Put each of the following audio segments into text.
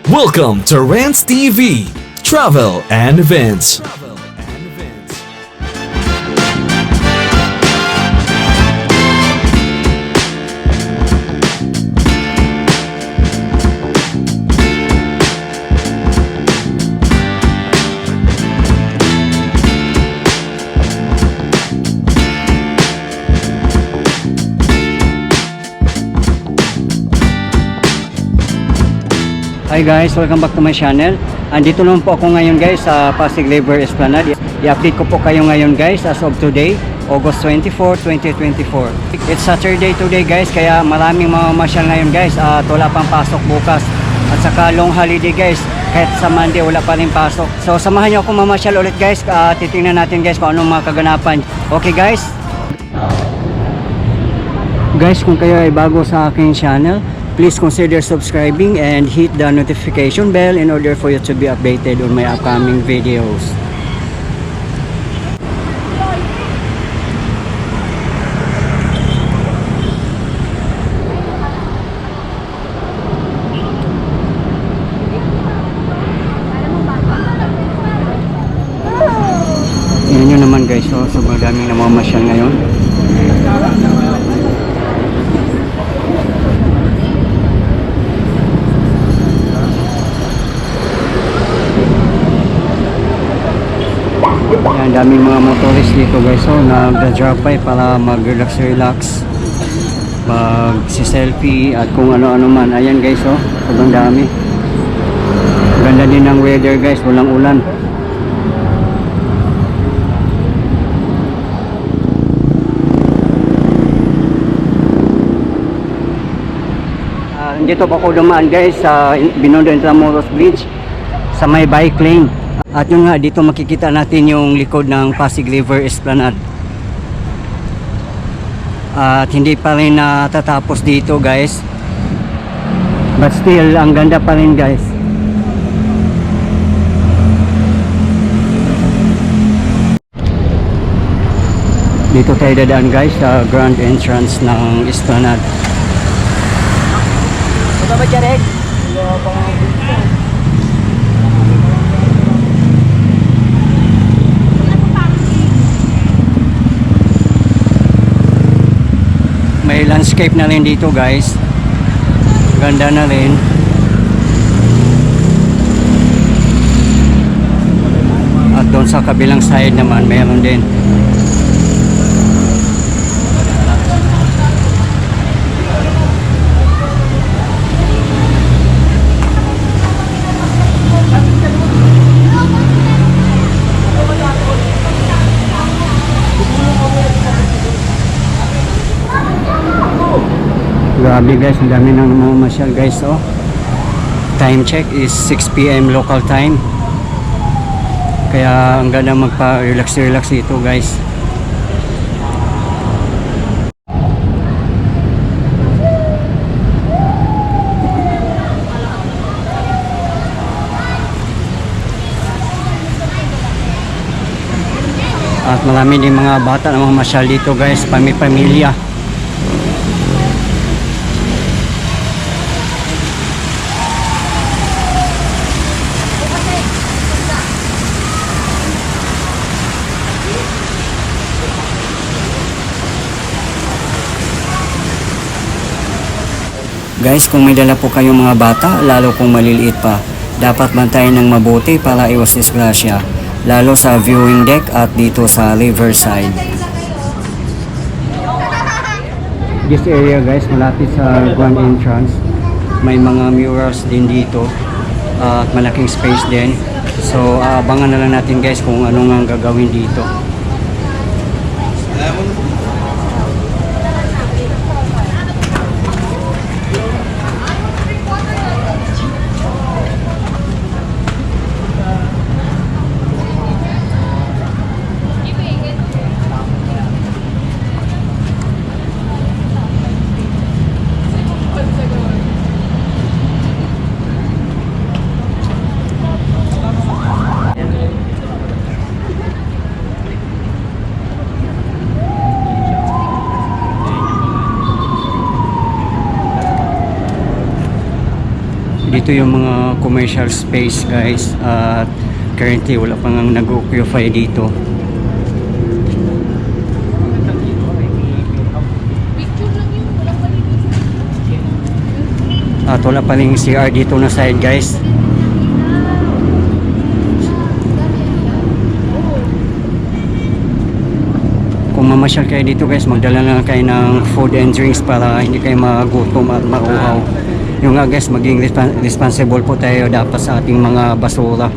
Welcome to Rants TV, Travel and Events. Hi guys, welcome back to my channel. Andito naman po ako ngayon guys sa Pasig River Esplanade. I-update ko po kayo ngayon guys as of today, August 24, 2024. It's Saturday today guys, kaya maraming mamamasyal ngayon guys at wala pang pasok bukas. At saka long holiday guys, kahit sa Monday wala pa rin pasok. So samahan niyo ako mamasyal ulit guys, titingnan natin guys kung anong mga kaganapan. Okay guys? Guys, kung kayo ay bago sa aking channel, please consider subscribing and hit the notification bell in order for you to be updated on my upcoming videos. Yan yun naman guys, so sobrang daming namamasyal ngayon. Yan, daming mga motorist dito guys, so nagda-drop by para mag-relax, mag-selfie at kung ano-ano man. Ayan guys, so sobrang dami. Ganda din ng weather guys, walang ulan. Dito pa ako dumaan guys sa Binondo Intramuros Bridge sa may bike lane. At yun nga, dito makikita natin yung likod ng Pasig River Esplanade. At hindi pa rin natatapos dito guys. But still, ang ganda pa rin guys. Dito tayo dadaan guys sa grand entrance ng Esplanade. Ito ba Jarek? May landscape na rin dito guys, ganda na rin. At doon sa kabilang side naman mayroon din. Grabe guys, ang dami nang namamasyal guys. Oh, time check is 6 PM local time, kaya ang ganda magpa-relax dito guys. At marami din mga bata na mamasyal dito guys, pamilya. Guys, kung may dala po kayong mga bata, lalo kung maliliit pa, dapat bantayan ng mabuti para iwas disgrasya, lalo sa viewing deck at dito sa riverside. This area guys, malapit sa grand entrance, may mga murals din dito at malaking space din. So abangan na lang natin guys kung ano nga gagawin dito. dito yung mga commercial space guys, at currently wala pang nag-occupy dito. At wala pa rin CR dito na side guys. Kung mamasyal kayo dito guys, magdala lang kayo ng food and drinks para hindi kayo magutom at mauhaw. Yung nga guys, maging responsible po tayo dapat sa ating mga basura.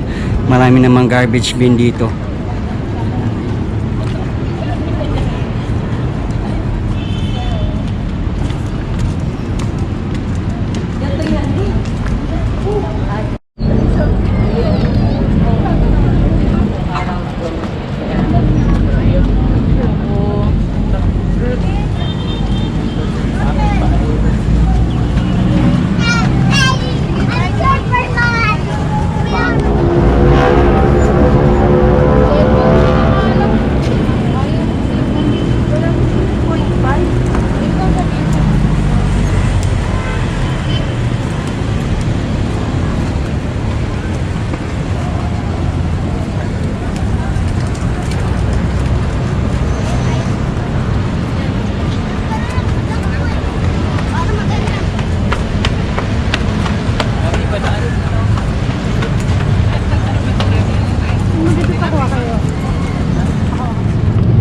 Marami namang garbage bin dito.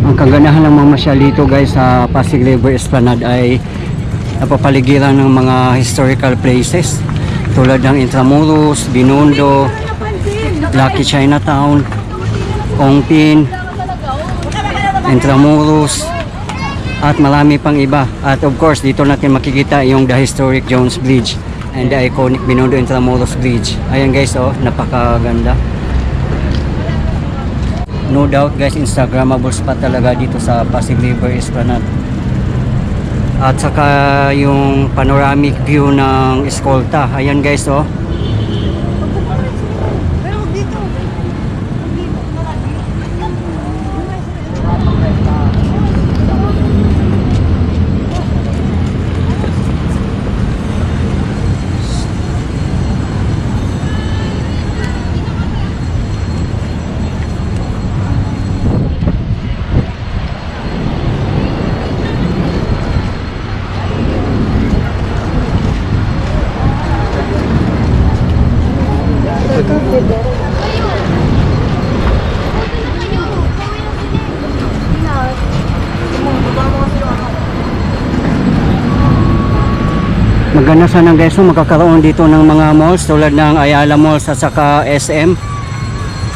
Ang kaganahan ng mamasyal dito guys sa Pasig River Esplanade ay napapaligiran ng mga historical places tulad ng Intramuros, Binondo, Lucky Chinatown, Ongpin, Intramuros, at marami pang iba. At of course dito natin makikita yung the historic Jones Bridge and the iconic Binondo Intramuros Bridge. Ayan guys, oh, napakaganda. No doubt guys, Instagrammable spot talaga dito sa Pasig River Esplanade. At saka yung panoramic view ng Escolta. Ayan guys, oh. Maganda sana guys, so makakaroon dito ng mga malls tulad ng Ayala Malls at saka SM.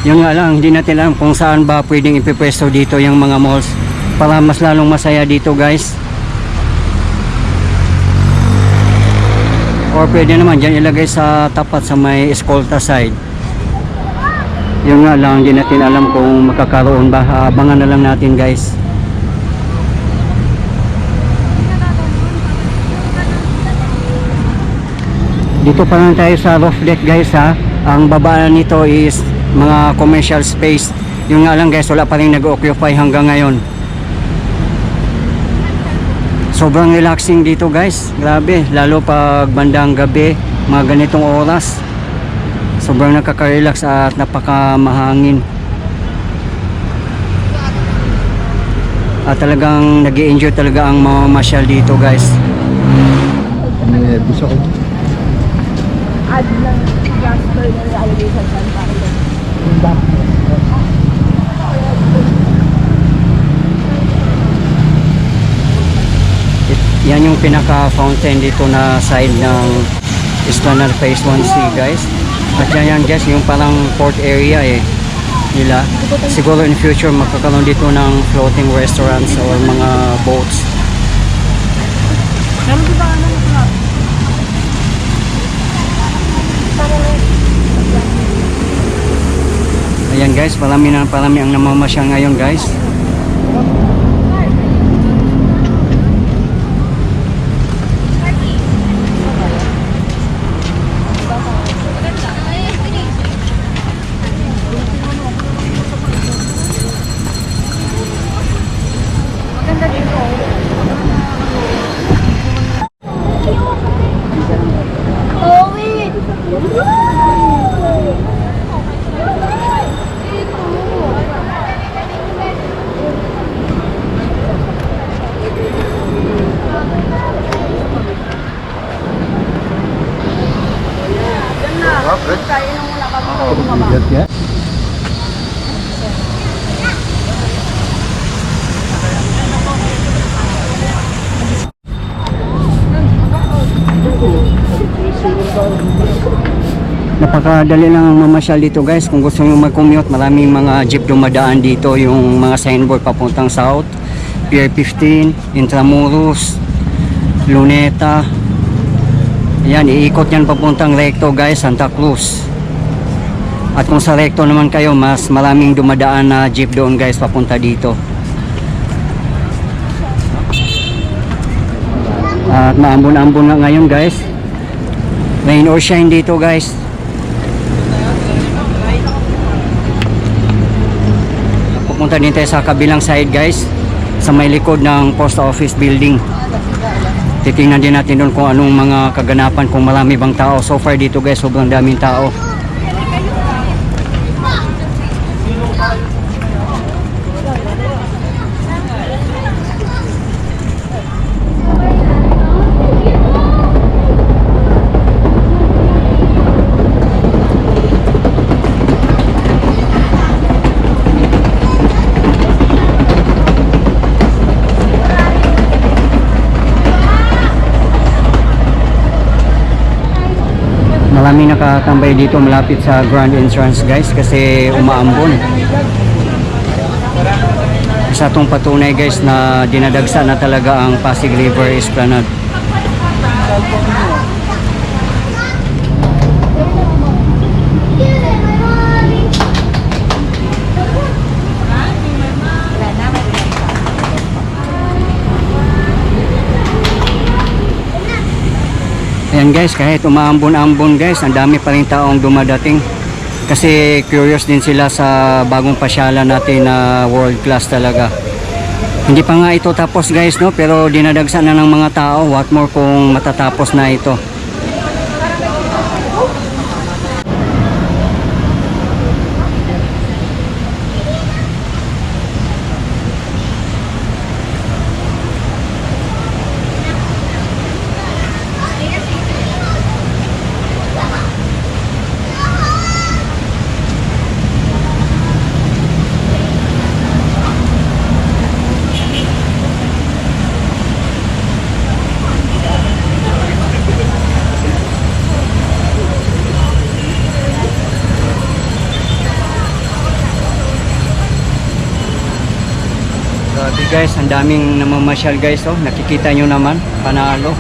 Yun nga lang, hindi natin alam kung saan ba pwedeng ipipwesto dito yung mga malls para mas lalong masaya dito guys. Or pwede naman dyan ilagay sa tapat sa may Escolta side. Yun nga lang, hindi natin alam kung makakaroon ba. Abangan na lang natin guys. Dito pa lang tayo sa roof deck guys ha. Ang baba nito is mga commercial space. Yun nga lang guys, wala pa rin nag-occupy hanggang ngayon. Sobrang relaxing dito guys. Grabe, lalo pag bandang gabi, mga ganitong oras. Sobrang nakaka-relax at napakamahangin. At talagang nag-i-enjoy talaga ang mga masyal dito guys. Gusto ko. Add ng gas burner ilalagay sa dyan para doon. Yan yung pinaka fountain dito na side ng Esplanade Phase 1C guys. At yan guys, yung parang port area nila. Siguro in future magkakaroon dito ng floating restaurants or mga boats. Meron di ba ano na? Ayan guys, parami ang namamasyal ngayon guys. Maganda dito. Oh, wait. Kainan muna kami bumaba. Napakadali lang ang mamasyal dito guys. Kung gusto nyo mag-commute, maraming mga jeep dumadaan dito. Yung mga signboard papuntang south, Pier 15, Intramuros, Luneta. Yan, iikot yan papuntang Recto guys, Santa Cruz. At kung sa Recto naman kayo, mas maraming dumadaan na jeep doon guys papunta dito. At maambon-ambon nga ngayon guys. Rain or shine dito guys. Pupunta din tayo sa kabilang side guys, sa may likod ng post office building. Titingnan din natin doon kung anong mga kaganapan, kung marami bang tao. So far dito guys, sobrang daming tao. Maraming nakatambay dito malapit sa Grand Entrance guys kasi umaambon. Isa tong patunay guys na dinadagsa na talaga ang Pasig River Esplanade. Ayan guys, kahit umaambon-ambon guys, ang dami pa rin taong dumadating. Kasi curious din sila sa bagong pasyalan natin na world class talaga. Hindi pa nga ito tapos guys, no? Pero dinadagsan na ng mga tao. What more kung matatapos na ito. Grabe guys, ang daming namamasyal guys, oh. Nakikita nyo naman, panalo.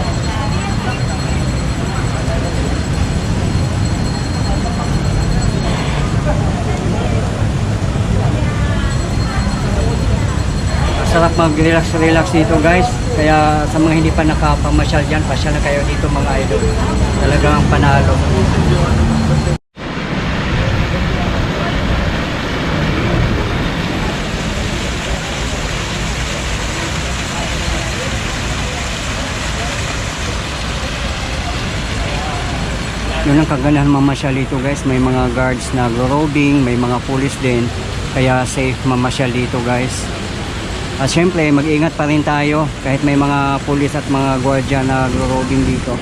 Sarap mag-relax dito guys. Kaya sa mga hindi pa nakapamasyal dyan, pasyal na kayo dito mga idol. Talagang panalo. Yun ang kaganahan mamasyal dito guys. May mga guards na agro-robing, may mga police din. Kaya safe mamasyal dito guys. At syempre mag-ingat pa rin tayo kahit may mga police at mga gwardiya na agro-robing dito.